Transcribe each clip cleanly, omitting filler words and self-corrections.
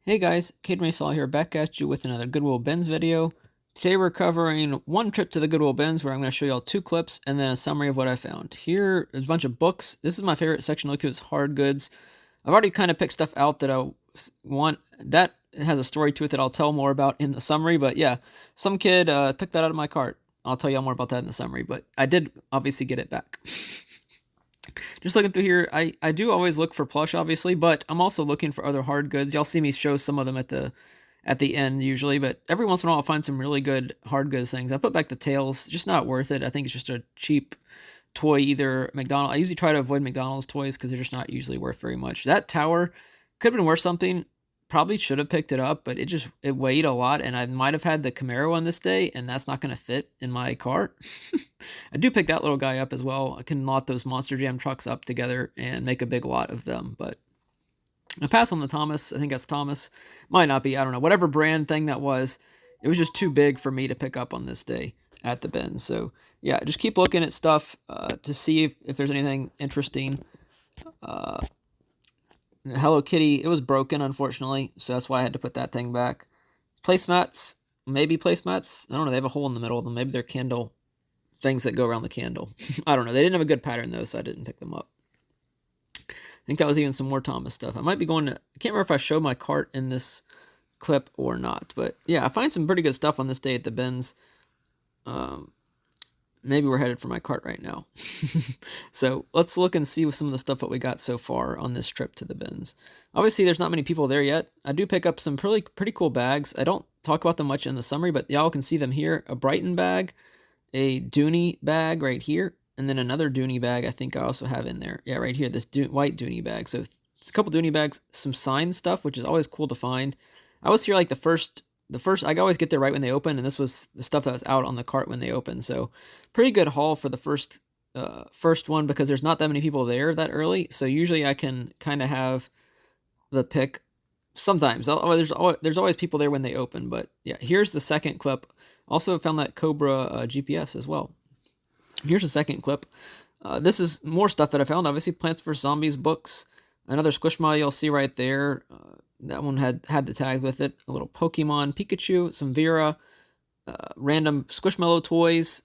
Hey guys, Cade Maysall here, back at you with another Goodwill Bins video. Today we're covering one trip to the Goodwill Bins where I'm going to show you all two clips and then a summary of what I found. Here is a bunch of books. This is my favorite section to look through, it's hard goods. I've already kind of picked stuff out that I want, that has a story to it that I'll tell more about in the summary, but yeah, some kid took that out of my cart. I'll tell you all more about that in the summary, but I did obviously get it back. Just looking through here, I do always look for plush, obviously, but I'm also looking for other hard goods. Y'all see me show some of them at the end usually, but every once in a while I'll find some really good hard goods things. I put back the tails, just not worth it. I think it's just a cheap toy, either McDonald's. I usually try to avoid McDonald's toys because they're just not usually worth very much. That tower could have been worth something. Probably should have picked it up, but it weighed a lot, and I might have had the Camaro on this day, and that's not going to fit in my cart. I do pick that little guy up as well. I can lot those Monster Jam trucks up together and make a big lot of them, but I pass on the Thomas. I think that's Thomas. Might not be. I don't know. Whatever brand thing that was, it was just too big for me to pick up on this day at the bin. So, yeah, just keep looking at stuff to see if there's anything interesting. Hello Kitty, it was broken, unfortunately, so that's why I had to put that thing back. Placemats, maybe placemats. I don't know, they have a hole in the middle of them. Maybe they're candle things that go around the candle. I don't know. They didn't have a good pattern, though, so I didn't pick them up. I think that was even some more Thomas stuff. I might be going to... I can't remember if I showed my cart in this clip or not, but yeah, I find some pretty good stuff on this day at the bins. Maybe we're headed for my cart right now. So let's look and see some of the stuff that we got so far on this trip to the bins. Obviously, there's not many people there yet. I do pick up some pretty cool bags. I don't talk about them much in the summary, but y'all can see them here. A Brighton bag, a Dooney bag right here, and then another Dooney bag I think I also have in there. Yeah, right here, this white Dooney bag. So it's a couple Dooney bags, some signed stuff, which is always cool to find. I was here like the first I always get there right when they open, and this was the stuff that was out on the cart when they opened. So pretty good haul for the first one because there's not that many people there that early. So usually I can kind of have the pick. Sometimes there's always people there when they open, but yeah, here's the second clip. Also found that Cobra GPS as well. Here's the second clip. This is more stuff that I found. Obviously, Plants vs. Zombies books. Another Squishmallow you'll see right there. That one had the tag with it. A little Pokemon Pikachu, some Vera, random Squishmallow toys,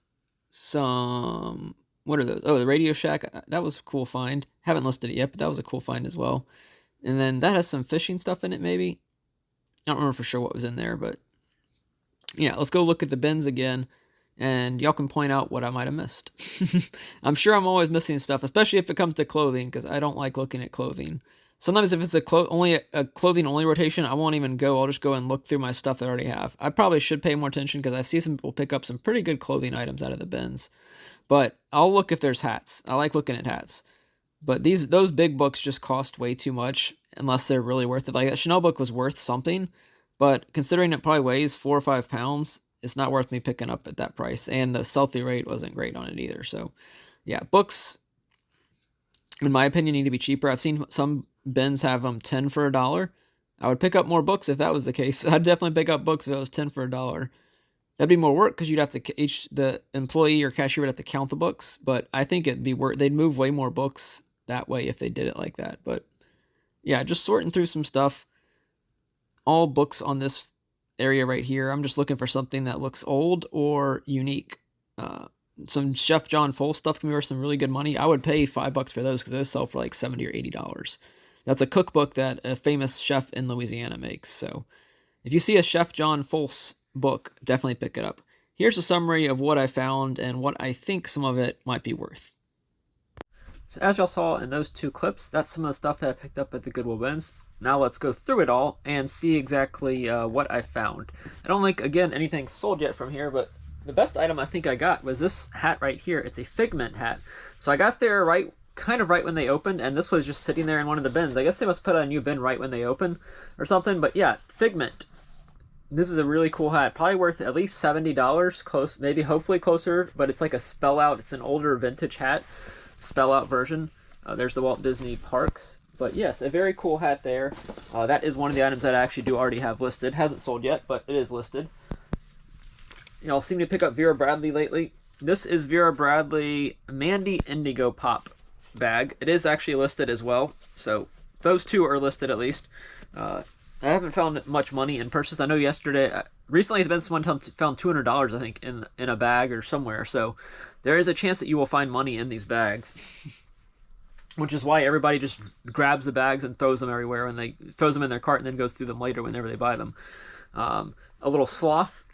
some... What are those? Oh, the Radio Shack. That was a cool find. Haven't listed it yet, but that was a cool find as well. And then that has some fishing stuff in it, maybe. I don't remember for sure what was in there, but... Yeah, let's go look at the bins again, and y'all can point out what I might have missed. I'm sure I'm always missing stuff, especially if it comes to clothing, because I don't like looking at clothing. Sometimes if it's a clothing only rotation, I won't even go. I'll just go and look through my stuff that I already have. I probably should pay more attention because I see some people pick up some pretty good clothing items out of the bins. But I'll look if there's hats. I like looking at hats. But those big books just cost way too much unless they're really worth it. Like that Chanel book was worth something, but considering it probably weighs 4 or 5 pounds, it's not worth me picking up at that price. And the sell-through rate wasn't great on it either. So yeah, books, in my opinion, need to be cheaper. I've seen some bins have them 10 for $1. I would pick up more books if that was the case. I'd definitely pick up books if it was 10 for $1. That'd be more work because you'd have to the employee or cashier would have to count the books. But I think it'd be work. They'd move way more books that way if they did it like that. But yeah, just sorting through some stuff. All books on this area right here. I'm just looking for something that looks old or unique. Some Chef John Full stuff can be worth some really good money. I would pay $5 for those because those sell for like $70 or $80. That's a cookbook that a famous chef in Louisiana makes. So if you see a Chef John Fulse book, definitely pick it up. Here's a summary of what I found and what I think some of it might be worth. So as y'all saw in those two clips, that's some of the stuff that I picked up at the Goodwill bins. Now let's go through it all and see exactly what I found. I don't think, again, anything sold yet from here, but the best item I think I got was this hat right here. It's a Figment hat. So I got there kind of right when they opened, and this was just sitting there in one of the bins. I guess they must put a new bin right when they open or something, but yeah, Figment. This is a really cool hat. Probably worth at least $70, close, maybe hopefully closer, but it's like a spell out. It's an older vintage hat, spell out version. There's the Walt Disney Parks. But yes, a very cool hat there. That is one of the items that I actually do already have listed. Hasn't sold yet, but it is listed. Y'all seem to pick up Vera Bradley lately. This is Vera Bradley Mandy Indigo Pop bag. It is actually listed as well, so those two are listed at least. I haven't found much money in purses. I know recently, someone found $200, I think, in a bag or somewhere. So there is a chance that you will find money in these bags, which is why everybody just grabs the bags and throws them everywhere, and throws them in their cart and then goes through them later whenever they buy them. A little sloth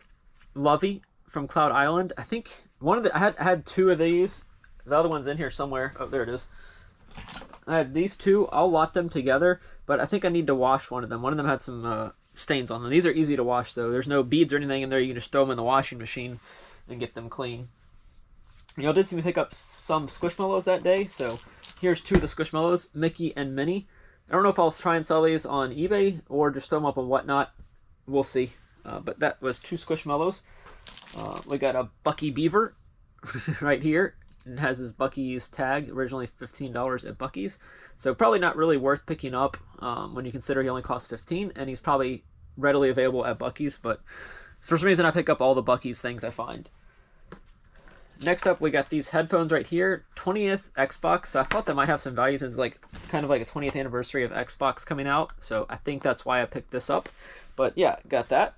lovey from Cloud Island. I think I had two of these. The other one's in here somewhere. Oh, there it is. I had these two. I'll lot them together, but I think I need to wash one of them. One of them had some stains on them. These are easy to wash, though. There's no beads or anything in there. You can just throw them in the washing machine and get them clean. Y'all did see me pick up some squishmallows that day, so here's two of the squishmallows, Mickey and Minnie. I don't know if I'll try and sell these on eBay or just throw them up on Whatnot. We'll see. But that was two squishmallows. We got a Bucky Beaver right here. It has his Bucky's tag, originally $15 at Bucky's. So probably not really worth picking up when you consider he only costs $15, and he's probably readily available at Bucky's, but for some reason I pick up all the Bucky's things I find. Next up, we got these headphones right here, 20th Xbox. So I thought that might have some value since it's like kind of like a 20th anniversary of Xbox coming out. So I think that's why I picked this up. But yeah, got that.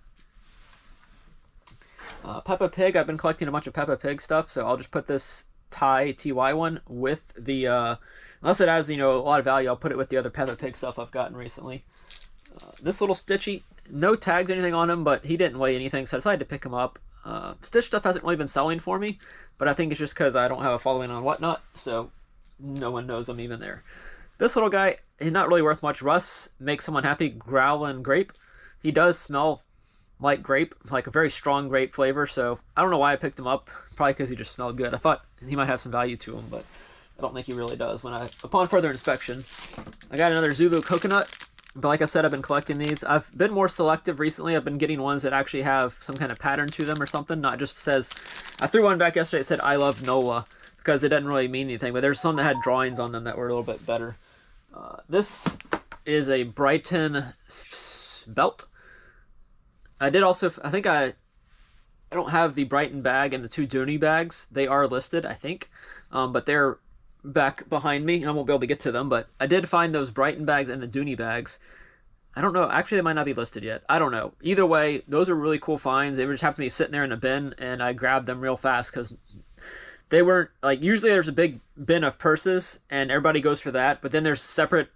Peppa Pig. I've been collecting a bunch of Peppa Pig stuff, so I'll just put this TY one with the unless it has a lot of value, I'll put it with the other Peppa Pig stuff I've gotten recently. This little Stitchy, no tags or anything on him, but he didn't weigh anything, so I decided to pick him up. Stitch stuff hasn't really been selling for me, but I think it's just because I don't have a following on Whatnot, so no one knows I'm even there. This little guy, he's not really worth much. Russ makes someone happy. Growlin' grape. He does smell like grape, like a very strong grape flavor, so I don't know why I picked him up. Probably because he just smelled good. I thought he might have some value to him, but I don't think he really does. Upon further inspection, I got another Zulu coconut. But like I said, I've been collecting these. I've been more selective recently. I've been getting ones that actually have some kind of pattern to them or something. Not just says... I threw one back yesterday that said, I love NOLA, because it doesn't really mean anything. But there's some that had drawings on them that were a little bit better. This is a Brighton belt. I did also... I think I don't have the Brighton bag and the two Dooney bags. They are listed, I think. But they're back behind me. I won't be able to get to them, but I did find those Brighton bags and the Dooney bags. I don't know. Actually, they might not be listed yet. I don't know. Either way, those are really cool finds. They just happened to be sitting there in a bin, and I grabbed them real fast because they weren't... Like, usually there's a big bin of purses, and everybody goes for that, but then there's separate,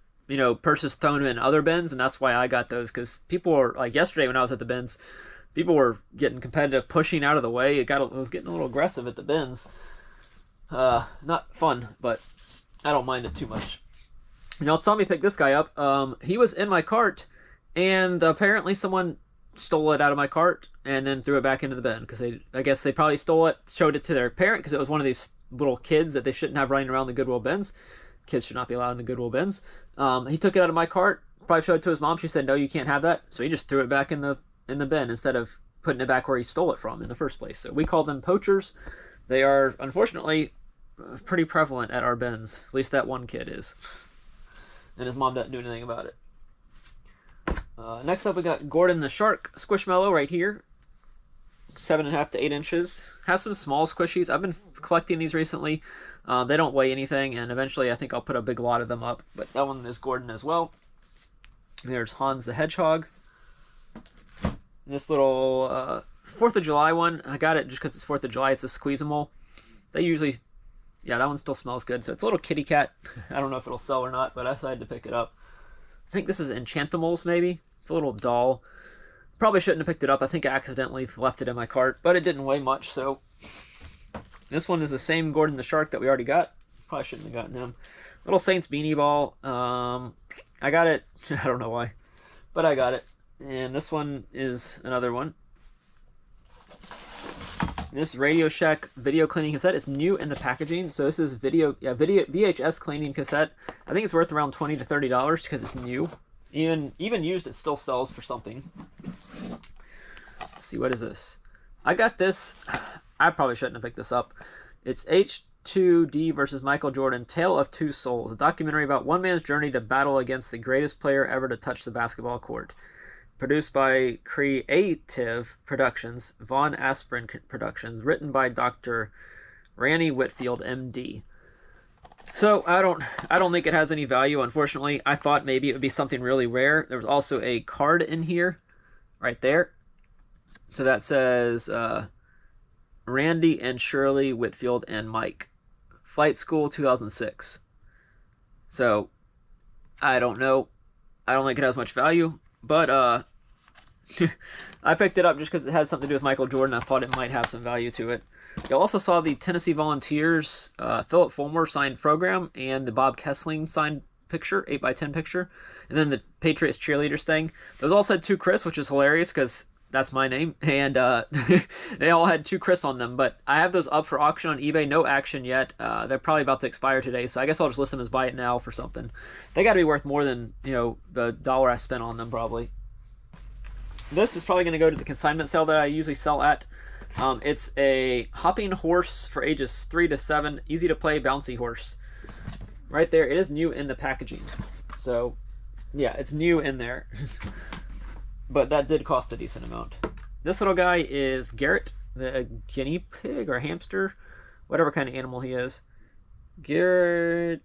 purses thrown in other bins, and that's why I got those, because people were... Like, yesterday when I was at the bins, people were getting competitive, pushing out of the way. It was getting a little aggressive at the bins. Not fun, but I don't mind it too much. Tommy picked this guy up. He was in my cart, and apparently someone stole it out of my cart and then threw it back into the bin, because I guess they probably stole it, showed it to their parent, because it was one of these little kids that they shouldn't have running around the Goodwill bins. Kids should not be allowed in the Goodwill bins. He took it out of my cart, probably showed it to his mom. She said, no, you can't have that. So he just threw it back in the bin instead of putting it back where he stole it from in the first place. So we call them poachers. They are, unfortunately, pretty prevalent at our bins. At least that one kid is. And his mom doesn't do anything about it. Next up, we got Gordon the Shark Squishmallow right here. 7.5 to 8 inches. Has some small squishies. I've been collecting these recently. They don't weigh anything, and eventually I think I'll put a big lot of them up. But that one is Gordon as well. There's Hans the Hedgehog. This little 4th of July one, I got it just because it's 4th of July. It's a Squeeze-A-Mole. They usually... Yeah, that one still smells good. So it's a little kitty cat. I don't know if it'll sell or not, but I decided to pick it up. I think this is Enchantimals, maybe. It's a little doll. Probably shouldn't have picked it up. I think I accidentally left it in my cart, but it didn't weigh much, so... This one is the same Gordon the Shark that we already got. Probably shouldn't have gotten him. Little Saints Beanie Ball. I got it. I don't know why, but I got it. And this one is another one. This Radio Shack video cleaning cassette is new in the packaging. So this is VHS cleaning cassette. I think it's worth around $20 to $30 because it's new. Even used, it still sells for something. Let's see, what is this? I got this. I probably shouldn't have picked this up. It's H2D versus Michael Jordan, Tale of Two Souls, a documentary about one man's journey to battle against the greatest player ever to touch the basketball court. Produced by Creative Productions, Von Aspirin Productions, written by Dr. Randy Whitfield, MD. So I don't think it has any value, unfortunately. I thought maybe it would be something really rare. There was also a card in here, right there. So that says Randy and Shirley Whitfield and Mike, Flight School 2006. So I don't know. I don't think it has much value, but I picked it up just because it had something to do with Michael Jordan. I thought it might have some value to it. You also saw the Tennessee Volunteers Philip Fulmer signed program and the Bob Kessling signed picture, 8x10 picture, and then the Patriots cheerleaders thing. Those all said to Chris, which is hilarious because that's my name, and they all had to Chris on them. But I have those up for auction on eBay. No action yet. They're probably about to expire today, so I guess I'll just list them as buy it now for something. They got to be worth more than, you know, the $1 I spent on them probably. This is probably going to go to the consignment sale that I usually sell at. It's a hopping horse for ages 3 to 7, easy to play, bouncy horse. Right there, it is new in the packaging. So, yeah, it's new in there. But that did cost a decent amount. This little guy is Garrett, the guinea pig or hamster, whatever kind of animal he is. Garrett,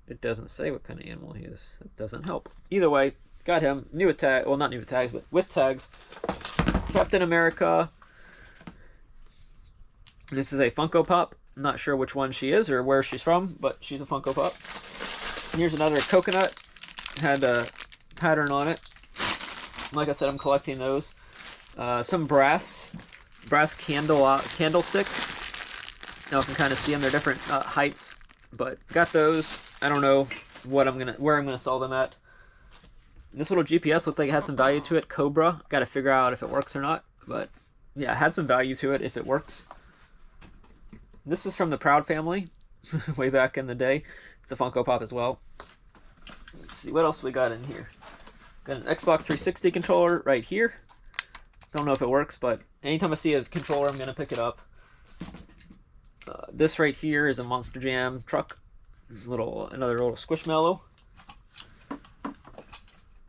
it doesn't say what kind of animal he is. It doesn't help. Either way, got him. New with tag, well, not new with tags, but with tags. Captain America. This is a Funko Pop. I'm not sure which one she is or where she's from, but she's a Funko Pop. Here's another coconut. Had a pattern on it. Like I said, I'm collecting those. Some brass candlesticks. Now you can kind of see them. They're different heights, but got those. I don't know where I'm gonna sell them at. This little GPS looked like it had some value to it. Cobra. Got to figure out if it works or not. But yeah, it had some value to it if it works. This is from the Proud family, way back in the day. It's a Funko Pop as well. Let's see what else we got in here. Got an Xbox 360 controller right here. Don't know if it works, but anytime I see a controller, I'm gonna pick it up. This right here is a Monster Jam truck. Another little squishmallow.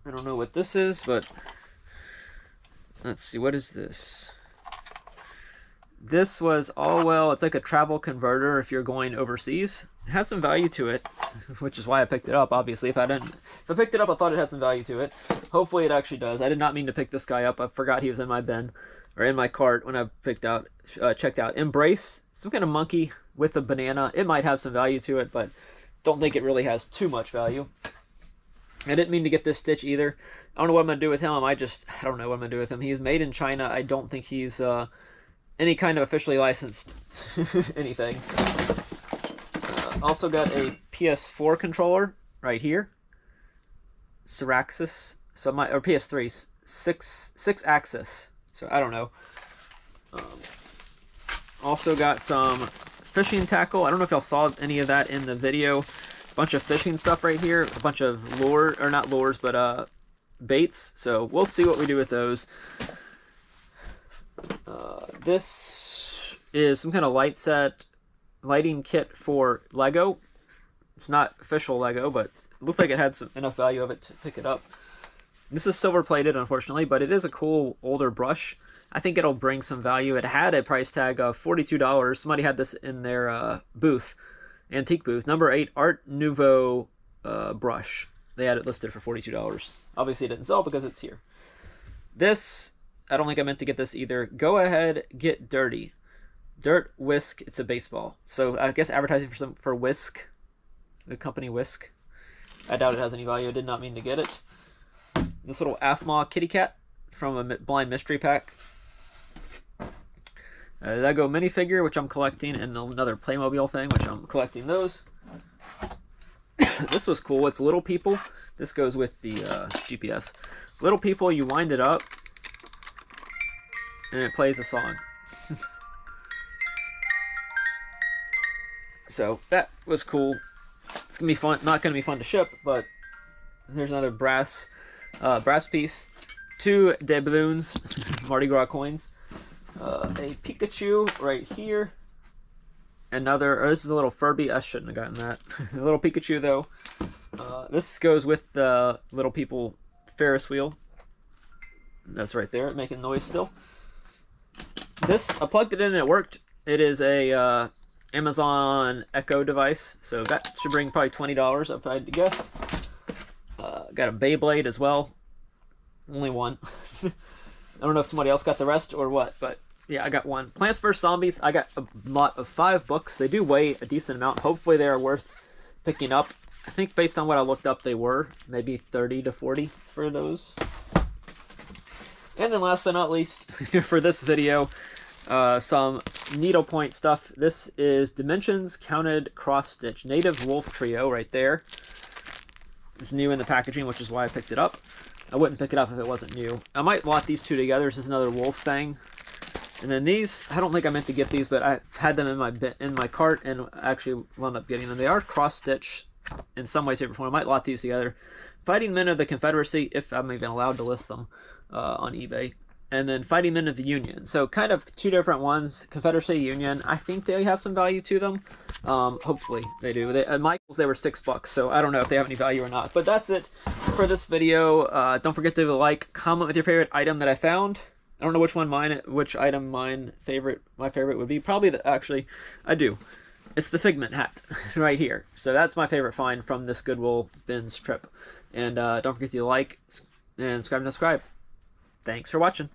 I don't know what this is, but let's see, what is this? This was it's like a travel converter if you're going overseas. It had some value to it, which is why I picked it up, obviously. If I picked it up, I thought it had some value to it. Hopefully it actually does. I did not mean to pick this guy up. I forgot he was in my bin, or in my cart when I checked out. Embrace, some kind of monkey with a banana. It might have some value to it, but don't think it really has too much value. I didn't mean to get this Stitch either. I don't know what I'm going to do with him. I don't know what I'm going to do with him. He's made in China. I don't think he's any kind of officially licensed anything. Also got a PS4 controller right here. Syraxis. Or PS3. Six axis. So I don't know. Also got some fishing tackle. I don't know if y'all saw any of that in the video. Bunch of fishing stuff right here, a bunch of not lures, but baits. So we'll see what we do with those. This is some kind of lighting kit for Lego. It's not official Lego, but it looks like it had enough value of it to pick it up. This is silver plated, unfortunately, but it is a cool older brush. I think it'll bring some value. It had a price tag of $42. Somebody had this in their booth. Antique booth, number 8 Art Nouveau brush. They had it listed for $42. Obviously it didn't sell because it's here. This, I don't think I meant to get this either. Go Ahead, Get Dirty. Dirt Whisk, it's a baseball. So I guess advertising for Whisk, the company Whisk. I doubt it has any value. I did not mean to get it. This little AFMA kitty cat from a blind mystery pack. Lego minifigure, which I'm collecting, and another Playmobil thing, which I'm collecting those. This was cool. It's Little People. This goes with the GPS. Little People, you wind it up, and it plays a song. So that was cool. It's gonna be fun. Not gonna be fun to ship, but here's another brass piece. 2 doubloons, Mardi Gras coins. A Pikachu right here. This is a little Furby. I shouldn't have gotten that. A little Pikachu though. This goes with the Little People Ferris wheel. That's right there, making noise still. I plugged it in and it worked. It is a Amazon Echo device, so that should bring probably $20 if I had to guess. Got a Beyblade as well. Only one. I don't know if somebody else got the rest or what, but yeah, I got one. Plants vs. Zombies, I got a lot of 5 books. They do weigh a decent amount. Hopefully they are worth picking up. I think based on what I looked up, they were maybe 30 to 40 for those. And then last but not least, for this video, some needlepoint stuff. This is Dimensions Counted Cross Stitch Native Wolf Trio right there. It's new in the packaging, which is why I picked it up. I wouldn't pick it up if it wasn't new. I might lot these two together. This is another wolf thing. And then these, I don't think I meant to get these, but I had them in my cart and actually wound up getting them. They are cross stitch in some way, shape, or form. I might lot these together. Fighting Men of the Confederacy, if I'm even allowed to list them on eBay. And then Fighting Men of the Union. So kind of two different ones. Confederacy, Union. I think they have some value to them. Hopefully they do. At Michael's they were $6, so I don't know if they have any value or not. But that's it for this video. Don't forget to like, comment with your favorite item that I found. I don't know which item my favorite would be. Probably actually, I do. It's the Figment hat right here. So that's my favorite find from this Goodwill bins trip. And don't forget to like and subscribe. Thanks for watching.